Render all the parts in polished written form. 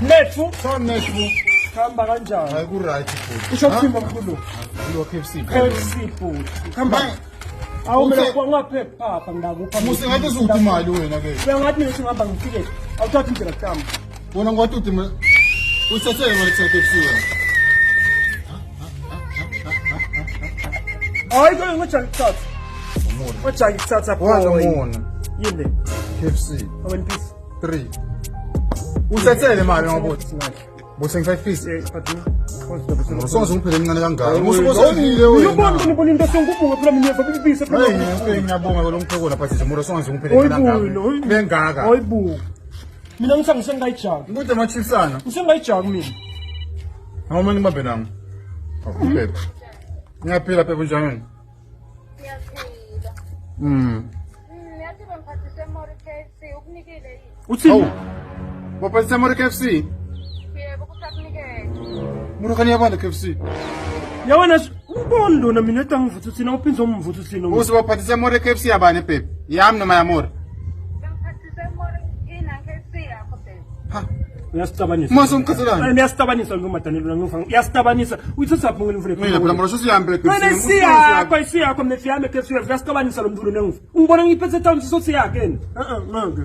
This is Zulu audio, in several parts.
Netfu Son netfu. khamba kanjani? Hayi ku right futhi. Usho kuthimba mkhulu. Lo KFC. KFC food. Khamba. Awumela kwangaphepha apha ngakupha. Musi ngathi uzuthi imali wena ke. Uyangathi mina singihamba ngifike. Awuthatha indlela kami. Wona ngathi uthi usethele imali KFC wena. Hayi ke ngijaki kuthatha. Umona. Ngijaki kuthatha Waza boy. umona. Yini? KFC. How many pieces? 3. Usethele imali ngabothi. Singathi. Bose 5 pieces. But you. Usonze umphele emncane kangaka. Musubosile wena. Ngibona into sengubunga phela mina ngibisa phela. Hayi ngiyabonga lo mpheko lapha size mura sonze umphele emncane kangaka. Bengaka. Hayibu. Mina ngisangise ngayijaki. Ukuthi amachipsana. Ngisengayijaki mina. Awuma ngibambe nami. Awuphepha. Ngiyaphila phepha njani? Ngiyaphila. Ngiyathi bengiphathise more KFC ukunikile yini? Uthini? Baphathisa mura KFC. Yebo kusakunikele. Mura kani yabanda KFC. Yabona umbondo na mina etangivutha uthina uphinza umvutha uthina. Usibaphathisa mura KFC yabani phepha? Yami noma yamura? Bengiphathise more ina KFC yakho phela. Ha. Uyasitabanisa. Mase umkhathalana. Hayi ngiyasitabanisa ngomadanelo ngifanga. Uyasitabanisa. Uyithatha phi ngene mfule? Mina phela mura sosiyambe KFC. Mina siyakho isiyakho mefiyame KFC uyasitabanisa lo mvulo nengifu. Ungibona ngiphethe town sisothi yakhe. Ngeke.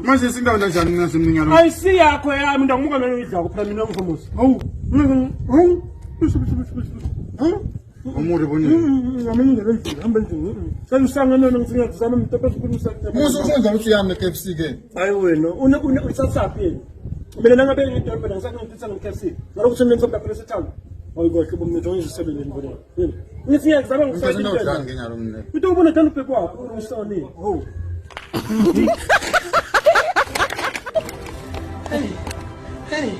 Manje sindawo kanjani mina semninyalo? Ayisiyakho yami ndamuka mina idlako phela mina ngifomosi. Hawu. Umuri boni. Musu usenza ukuthi yami KFC ke. Hayi wena uthathaphi yena? Mina nangabe ngidolobha ngisakhangisa ngeKFC. Ngalo kuthi mina ngizobha phela eTown. Hayi kodwa bomnetho ngizisebenze ngibona. Yini? Ngithi ngizama Ngifuna ngisayidla. udlala ngenyalo mina. Uthi ubona thanda ubhekwa wakho umsoni. Ho. Hey.